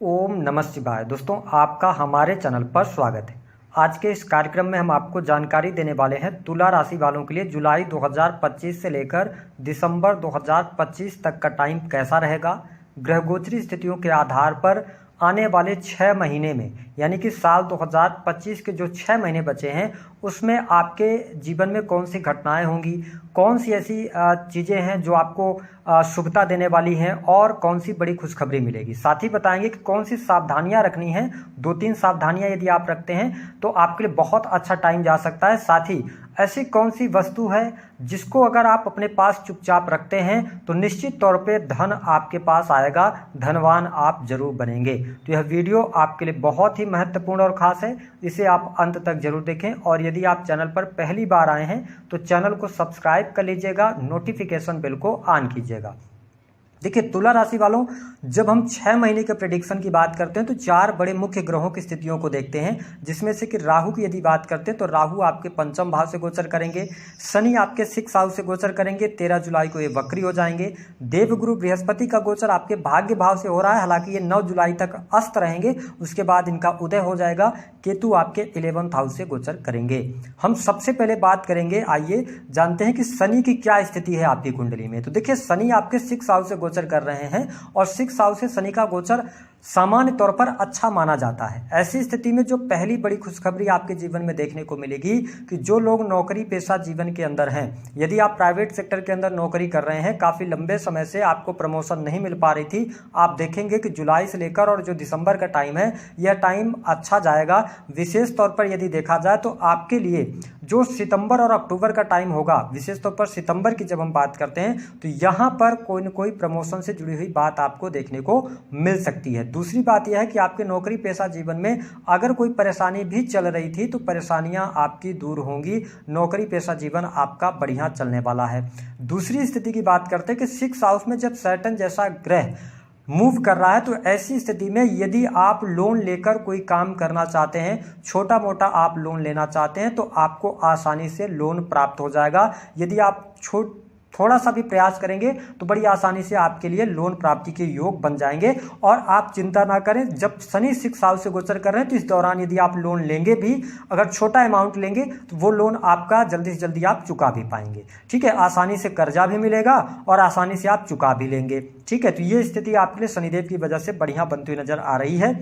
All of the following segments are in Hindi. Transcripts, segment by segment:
ओम नमः शिवाय। दोस्तों, आपका हमारे चैनल पर स्वागत है। आज के इस कार्यक्रम में हम आपको जानकारी देने वाले हैं तुला राशि वालों के लिए जुलाई 2025 से लेकर दिसंबर 2025 तक का टाइम कैसा रहेगा। ग्रह गोचरी स्थितियों के आधार पर आने वाले 6 महीने में यानी कि साल 2025 के जो 6 महीने बचे हैं उसमें आपके जीवन में कौन सी घटनाएं होंगी, कौन सी ऐसी चीज़ें हैं जो आपको शुभता देने वाली हैं और कौन सी बड़ी खुशखबरी मिलेगी। साथ ही बताएंगे कि कौन सी सावधानियां रखनी हैं। 2-3 सावधानियां यदि आप रखते हैं तो आपके लिए बहुत अच्छा टाइम जा सकता है। साथ ही ऐसी कौन सी वस्तु है जिसको अगर आप अपने पास चुपचाप रखते हैं तो निश्चित तौर पे धन आपके पास आएगा, धनवान आप जरूर बनेंगे। तो यह वीडियो आपके लिए बहुत ही महत्वपूर्ण और खास है, इसे आप अंत तक जरूर देखें। और यदि आप चैनल पर पहली बार आए हैं तो चैनल को सब्सक्राइब कर लीजिएगा, नोटिफिकेशन बेल को ऑन कीजिएगा। देखिए तुला राशि वालों, जब हम 6 महीने के प्रेडिक्शन की बात करते हैं तो 4 बड़े मुख्य ग्रहों की स्थितियों को देखते हैं, जिसमें से कि राहु की यदि बात करते हैं तो राहु आपके पंचम भाव से गोचर करेंगे, शनि आपके 6th हाउस से गोचर करेंगे, 13 जुलाई को ये वक्री हो जाएंगे। देवगुरु बृहस्पति का गोचर आपके भाग्य भाव से हो रहा है, हालांकि ये 9 जुलाई तक अस्त रहेंगे, उसके बाद इनका उदय हो जाएगा। केतु आपके 11th हाउस से गोचर करेंगे। हम सबसे पहले बात करेंगे, आइए जानते हैं कि शनि की क्या स्थिति है आपकी कुंडली में। तो देखिए शनि आपके 6th हाउस से गोचर कर रहे हैं और 6th हाउस से शनि का गोचर सामान्य तौर पर अच्छा माना जाता है। ऐसी स्थिति में जो पहली बड़ी खुशखबरी आपके जीवन में देखने को मिलेगी कि जो लोग नौकरी पेशा जीवन के अंदर हैं, यदि आप प्राइवेट सेक्टर के अंदर नौकरी कर रहे हैं, काफी लंबे समय से आपको प्रमोशन नहीं मिल पा रही थी, आप देखेंगे कि जुलाई से लेकर और जो दिसंबर का टाइम है यह टाइम अच्छा जाएगा। विशेष तौर पर यदि देखा जाए तो आपके लिए जो सितंबर और अक्टूबर का टाइम होगा, विशेष तौर पर सितंबर की जब हम बात करते हैं तो यहाँ पर कोई न कोई प्रमोशन से जुड़ी हुई बात आपको देखने को मिल सकती है। दूसरी बात यह है कि आपके नौकरी पेशा जीवन में अगर कोई परेशानी भी चल रही थी तो परेशानियां आपकी दूर होंगी, नौकरी पेशा जीवन आपका बढ़िया चलने वाला है। दूसरी स्थिति की बात करते हैं कि 6th हाउस में जब सैटर्न जैसा ग्रह मूव कर रहा है तो ऐसी स्थिति में यदि आप लोन लेकर कोई काम करना चाहते हैं, छोटा मोटा आप लोन लेना चाहते हैं, तो आपको आसानी से लोन प्राप्त हो जाएगा। यदि आप थोड़ा सा भी प्रयास करेंगे तो बड़ी आसानी से आपके लिए लोन प्राप्ति के योग बन जाएंगे। और आप चिंता ना करें, जब शनि 6th हाउस से गोचर कर रहे हैं तो इस दौरान यदि आप लोन लेंगे भी, अगर छोटा अमाउंट लेंगे तो वो लोन आपका जल्दी से जल्दी आप चुका भी पाएंगे। ठीक है, आसानी से कर्जा भी मिलेगा और आसानी से आप चुका भी लेंगे। ठीक है, तो ये स्थिति आपके लिए शनिदेव की वजह से बढ़िया बनती हुई नजर आ रही है।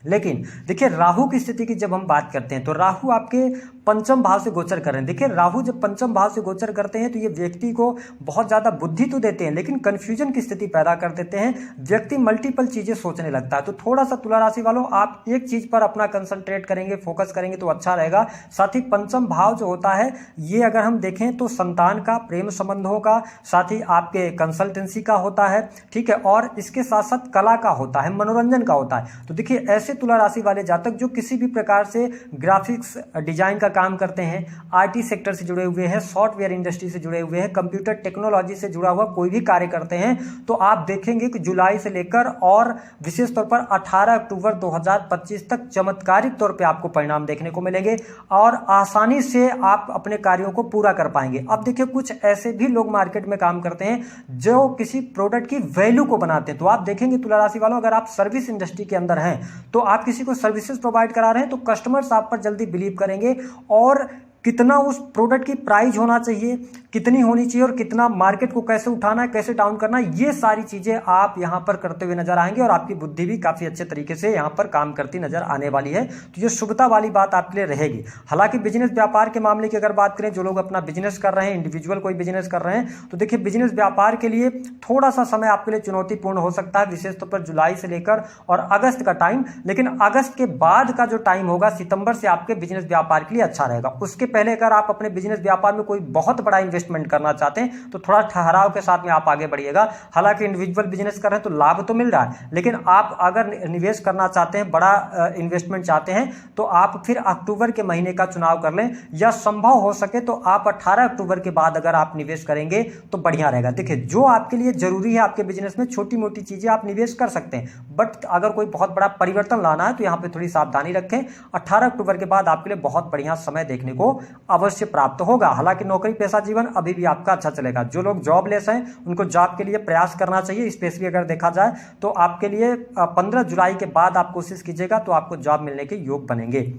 लेकिन देखिए राहु की स्थिति की जब हम बात करते हैं तो राहु आपके पंचम भाव से गोचर कर रहे हैं। देखिए राहु जब पंचम भाव से गोचर करते हैं तो ये व्यक्ति को बहुत ज्यादा बुद्धि तो देते हैं लेकिन कंफ्यूजन की स्थिति पैदा कर देते हैं। व्यक्ति मल्टीपल चीजें सोचने लगता है। तो थोड़ा सा तुला राशि वालों, आप एक चीज पर अपना कंसंट्रेट करेंगे, फोकस करेंगे तो अच्छा रहेगा। साथ ही पंचम भाव जो होता है ये अगर हम देखें तो संतान का, प्रेम संबंधों का, साथ ही आपके कंसल्टेंसी का होता है। ठीक है, और इसके साथ साथ कला का होता है, मनोरंजन का होता है। तो देखिए ऐसे तुला राशि वाले जातक जो किसी भी प्रकार से ग्राफिक्स डिजाइन का काम करते हैं, आईटी सेक्टर से जुड़े हुए हैं, सॉफ्टवेयर इंडस्ट्री से जुड़े हुए हैं, कंप्यूटर टेक्नोलॉजी से जुड़ा हुआ कोई भी कार्य करते हैं, तो आप देखेंगे कि जुलाई से लेकर और विशेष तौर पर 18 अक्टूबर 2025 तक चमत्कारिक तौर पे आपको परिणाम देखने को मिलेंगे और आसानी से आप अपने कार्यों को पूरा कर पाएंगे। अब देखिए कुछ ऐसे भी लोग मार्केट में काम करते हैं जो किसी प्रोडक्ट की वैल्यू को बनाते हैं। तो आप देखेंगे तुला राशि वालों, अगर आप सर्विस इंडस्ट्री के अंदर हैं तो आप किसी को सर्विसेज प्रोवाइड करा रहे हैं तो कस्टमर्स आप पर जल्दी बिलीव करेंगे और कितना उस प्रोडक्ट की प्राइस होना चाहिए, कितनी होनी चाहिए और कितना मार्केट को कैसे उठाना है, कैसे डाउन करना है, ये सारी चीजें आप यहां पर करते हुए नजर आएंगे और आपकी बुद्धि भी काफी अच्छे तरीके से यहां पर काम करती नजर आने वाली है। तो ये शुभता वाली बात आपके लिए रहेगी। हालांकि बिजनेस व्यापार के मामले की अगर बात करें, जो लोग अपना बिजनेस कर रहे हैं, इंडिविजुअल कोई बिजनेस कर रहे हैं, तो देखिए बिजनेस व्यापार के लिए थोड़ा सा समय आपके लिए चुनौतीपूर्ण हो सकता है, विशेष तौर पर जुलाई से लेकर और अगस्त का टाइम। लेकिन अगस्त के बाद का जो टाइम होगा, सितंबर से आपके बिजनेस व्यापार के लिए अच्छा रहेगा। उसके पहले अगर आप अपने बिजनेस व्यापार में कोई बहुत बड़ा इन्वेस्टमेंट करना चाहते हैं तो थोड़ा ठहराव के साथ में आप आगे बढ़िएगा। हालांकि इंडिविजुअल बिजनेस कर रहे हैं तो लाभ तो मिल रहा है, लेकिन आप अगर निवेश करना चाहते हैं, बड़ा इन्वेस्टमेंट चाहते हैं, तो आप फिर अक्टूबर के महीने का चुनाव कर लें, या संभव हो सके तो आप 18 अक्टूबर के बाद अगर आप निवेश करेंगे तो बढ़िया रहेगा। देखिए जो आपके लिए जरूरी है आपके बिजनेस में, छोटी मोटी चीजें आप निवेश कर सकते हैं, बट अगर कोई बहुत बड़ा परिवर्तन लाना है तो यहाँ पे थोड़ी सावधानी रखें। 18 अक्टूबर के बाद आपके लिए बहुत बढ़िया समय देखने को आपको अवश्य प्राप्त होगा। हालांकि नौकरी पेशा जीवन अभी भी आपका अच्छा चलेगा। जो लोग जॉबलेस हैं उनको जॉब के लिए प्रयास करना चाहिए। स्पेशली अगर देखा जाए तो आपके लिए 15 जुलाई के बाद आप कोशिश कीजिएगा तो आपको जॉब मिलने के योग बनेंगे।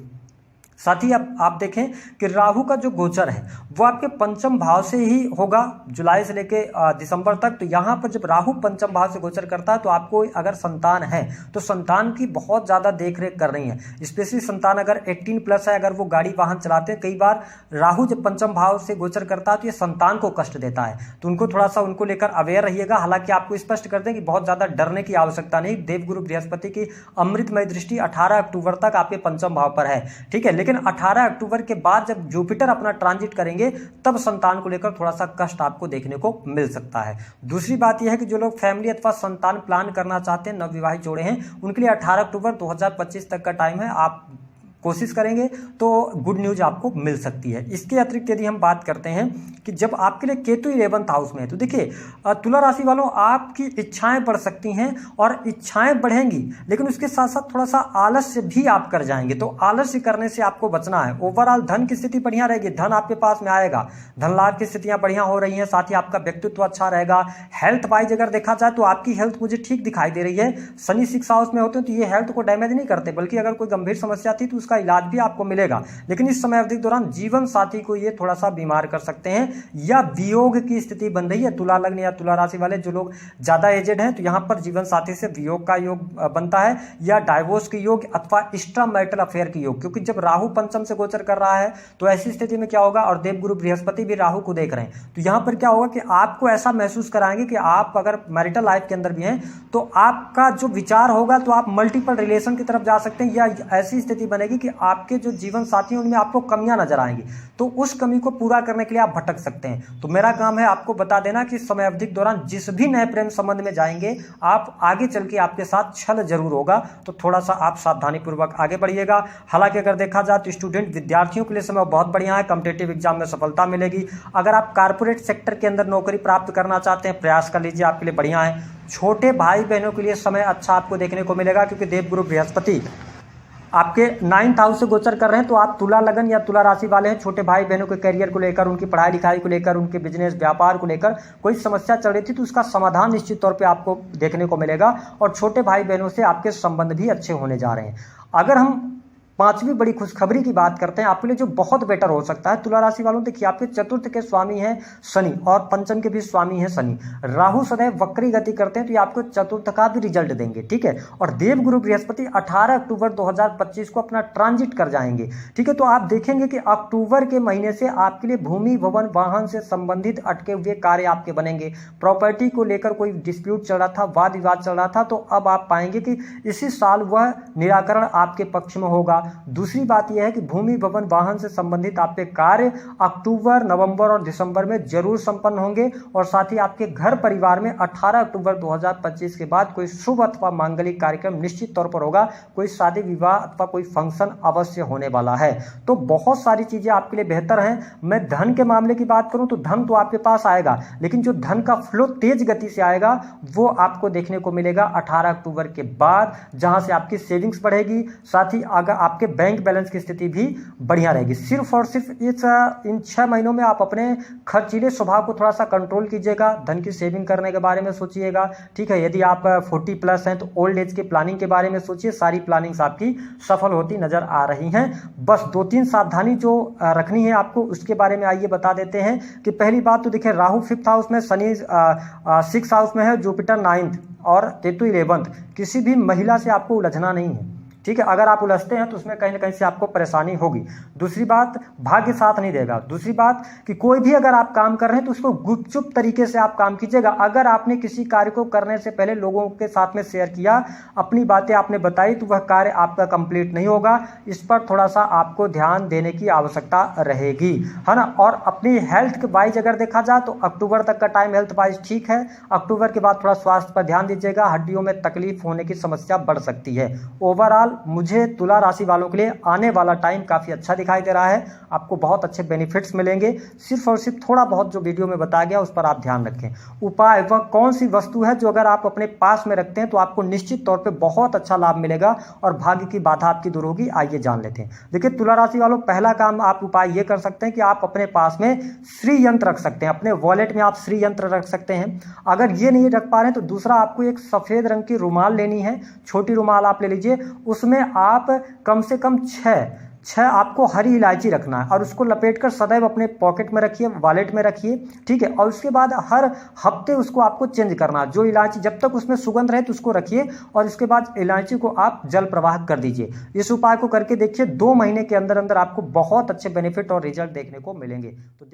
साथ ही अब आप देखें कि राहु का जो गोचर है वो आपके पंचम भाव से ही होगा जुलाई से लेके दिसंबर तक। तो यहाँ पर जब राहु पंचम भाव से गोचर करता है तो आपको अगर संतान है तो संतान की बहुत ज़्यादा देख रेख करनी है। स्पेशली संतान अगर 18+ है, अगर वो गाड़ी वाहन चलाते हैं, कई बार राहु जब पंचम भाव से गोचर करता है तो ये संतान को कष्ट देता है, तो उनको थोड़ा सा उनको लेकर अवेयर रहिएगा। हालांकि आपको स्पष्ट कर दें कि बहुत ज़्यादा डरने की आवश्यकता नहीं। देवगुरु बृहस्पति की अमृतमय दृष्टि 18 अक्टूबर तक आपके पंचम भाव पर है, ठीक है। लेकिन 18 अक्टूबर के बाद जब जुपिटर अपना ट्रांजिट करेंगे तब संतान को लेकर थोड़ा सा कष्ट आपको देखने को मिल सकता है। दूसरी बात यह है कि जो लोग फैमिली अथवा संतान प्लान करना चाहते हैं, नवविवाहित जोड़े हैं, उनके लिए 18 अक्टूबर 2025 तक का टाइम है। आप कोशिश करेंगे तो गुड न्यूज आपको मिल सकती है। इसके अतिरिक्त यदि हम बात करते हैं कि जब आपके लिए केतु 11th हाउस में है तो देखिए तुला राशि वालों, आपकी इच्छाएं बढ़ सकती हैं और इच्छाएं बढ़ेंगी, लेकिन उसके साथ साथ थोड़ा सा आलस्य भी आप कर जाएंगे। तो आलस्य करने से आपको बचना है। ओवरऑल धन की स्थिति बढ़िया रहेगी, धन आपके पास में आएगा, धन लाभ की स्थितियां बढ़िया हो रही हैं। साथ ही आपका व्यक्तित्व अच्छा रहेगा। हेल्थ वाइज अगर देखा जाए तो आपकी हेल्थ मुझे ठीक दिखाई दे रही है। शनि 6 हाउस में होते हैं तो ये हेल्थ को डैमेज नहीं करते, बल्कि अगर कोई गंभीर समस्या थी तो उसका इलाज भी आपको मिलेगा। लेकिन इस समय अवधि के दौरान जीवन साथी को ये थोड़ा सा बीमार कर सकते हैं या वियोग की स्थिति बन रही है। तुला लग्न या तुला राशि वाले जो लोग ज्यादा एजेड हैं तो यहां पर जीवन साथी से वियोग का योग बनता है या डाइवोर्स के योग अथवा एक्स्ट्रा मैरिटल अफेयर के योग, क्योंकि जब राहु पंचम से गोचर कर रहा है तो ऐसी स्थिति में क्या होगा, और देवगुरु बृहस्पति भी राहु को देख रहे हैं, तो यहां पर क्या होगा कि आपको ऐसा महसूस कराएंगे कि आप अगर मैरिटल लाइफ के अंदर भी हैं तो आपका जो विचार होगा तो आप मल्टीपल रिलेशन की तरफ जा सकते हैं, या ऐसी स्थिति बनेगी कि आपके जो जीवन साथी हैं उनमें आपको कमियां नजर आएंगी, तो उस कमी को पूरा करने के लिए आप भटक सकते हैं। तो मेरा काम है आपको बता देना कि समय अवधि के दौरान जिस भी नए प्रेम संबंध में जाएंगे आप आगे चल के आपके साथ छल जरूर होगा, तो थोड़ा सा आप सावधानी पूर्वक आगे बढ़िएगा। हालांकि अगर देखा जाए तो स्टूडेंट विद्यार्थियों के लिए समय बहुत बढ़िया है, कॉम्पिटिटिव एग्जाम में सफलता मिलेगी। अगर आप कारपोरेट सेक्टर के अंदर नौकरी प्राप्त करना चाहते हैं, प्रयास कर लीजिए, आपके लिए बढ़िया है। छोटे भाई बहनों के लिए समय अच्छा आपको देखने को मिलेगा, क्योंकि देवगुरु बृहस्पति आपके 9th हाउस से गोचर कर रहे हैं। तो आप तुला लगन या तुला राशि वाले हैं, छोटे भाई बहनों के करियर को लेकर, उनकी पढ़ाई लिखाई को लेकर, उनके बिजनेस व्यापार को लेकर कोई समस्या चल रही थी तो उसका समाधान निश्चित तौर पे आपको देखने को मिलेगा, और छोटे भाई बहनों से आपके संबंध भी अच्छे होने जा रहे हैं। अगर हम 5वीं बड़ी खुशखबरी की बात करते हैं आपके लिए जो बहुत बेटर हो सकता है तुला राशि वालों, देखिए आपके चतुर्थ के स्वामी हैं शनि और पंचम के भी स्वामी हैं शनि। राहु सदैव वक्री गति करते हैं तो ये आपको चतुर्थ का भी रिजल्ट देंगे, ठीक है। और देवगुरु बृहस्पति 18 अक्टूबर 2025 को अपना ट्रांजिट कर जाएंगे, ठीक है। तो आप देखेंगे कि अक्टूबर के महीने से आपके लिए भूमि भवन वाहन से संबंधित अटके हुए कार्य आपके बनेंगे। प्रॉपर्टी को लेकर कोई डिस्प्यूट चल रहा था, वाद विवाद चल रहा था, तो अब आप पाएंगे कि इसी साल वह निराकरण आपके पक्ष में होगा। दूसरी बात यह है कि भूमि भवन वाहन से संबंधित आपके कार्य अक्टूबर, नवंबर और दिसंबर में जरूर संपन्न होंगे। और साथ ही आपके घर परिवार में 18 अक्टूबर 2025 के बाद कोई शुभ अथवा मांगलिक कार्यक्रम निश्चित तौर पर होगा, कोई शादी विवाह अथवा कोई फंक्शन अवश्य होने वाला है। तो बहुत सारी चीजें आपके लिए बेहतर हैं। मैं धन के मामले की बात करूं तो धन तो आपके पास आएगा, लेकिन जो धन का फ्लो तेज गति से आएगा वो आपको देखने को मिलेगा 18 अक्टूबर के बाद, जहां से आपकी सेविंग्स बढ़ेगी। साथ ही अगर आपके बैंक बैलेंस की स्थिति भी बढ़िया रहेगी। सिर्फ और सिर्फ इन 6 महीनों में आप अपने खर्चीले स्वभाव को थोड़ा सा कंट्रोल कीजिएगा, धन की सेविंग करने के बारे में सोचिएगा, ठीक है। यदि आप 40+ हैं तो ओल्ड एज की प्लानिंग के बारे में सोचिए, सारी प्लानिंग्स आपकी सफल होती नजर आ रही हैं। बस 2-3 सावधानी जो रखनी है आपको उसके बारे में आइए बता देते हैं। कि पहली बात तो देखिए राहु 5th हाउस में, शनि 6th हाउस में है, जुपिटर 9th और केतु 11th। किसी भी महिला से आपको उलझना नहीं है, ठीक है। अगर आप उलझते हैं तो उसमें कहीं ना कहीं से आपको परेशानी होगी। दूसरी बात, भाग्य साथ नहीं देगा। दूसरी बात कि कोई भी अगर आप काम कर रहे हैं तो उसको गुपचुप तरीके से आप काम कीजिएगा। अगर आपने किसी कार्य को करने से पहले लोगों के साथ में शेयर किया, अपनी बातें आपने बताई, तो वह कार्य आपका कंप्लीट नहीं होगा। इस पर थोड़ा सा आपको ध्यान देने की आवश्यकता रहेगी, है ना। और अपनी हेल्थ के वाइज अगर देखा जाए तो अक्टूबर तक का टाइम हेल्थ वाइज ठीक है। अक्टूबर के बाद थोड़ा स्वास्थ्य पर ध्यान दीजिएगा, हड्डियों में तकलीफ होने की समस्या बढ़ सकती है। ओवरऑल मुझे तुला राशि वालों के लिए आने वाला टाइम काफ़ी अच्छा दिखाई दे रहा है। आपको बहुत अच्छे बेनिफिट्स मिलेंगे। सिर्फ और सिर्फ थोड़ा बहुत जो वीडियो में बताया गया उस पर आप ध्यान रखें। उपाय, वह कौन सी वस्तु है जो अगर आप अपने पास में रखते हैं तो आपको निश्चित तौर पे बहुत अच्छा लाभ मिलेगा और भाग्य की बाधा आपकी दूर होगी। आइए जान लेते हैं। देखिए तुला राशि वालों, पहला काम आप उपाय ये कर सकते हैं कि आप अपने पास में श्री यंत्र रख सकते हैं। अपने वॉलेट में आप श्री यंत्र रख सकते हैं। अगर ये नहीं रख पा रहे हैं तो दूसरा आपको एक सफेद रंग की रुमाल लेनी है, छोटी रुमाल आप ले लीजिए। उसमें आप कम से कम छह आपको हरी इलायची रखना है और उसको लपेटकर सदैव अपने पॉकेट में रखिए, वॉलेट में रखिए, ठीक है। और उसके बाद हर हफ्ते उसको आपको चेंज करना है। जो इलायची जब तक उसमें सुगंध रहे तो उसको रखिए और इसके बाद इलायची को आप जल प्रवाह कर दीजिए। इस उपाय को करके देखिए, 2 महीने के अंदर अंदर आपको बहुत अच्छे बेनिफिट और रिजल्ट देखने को मिलेंगे। तो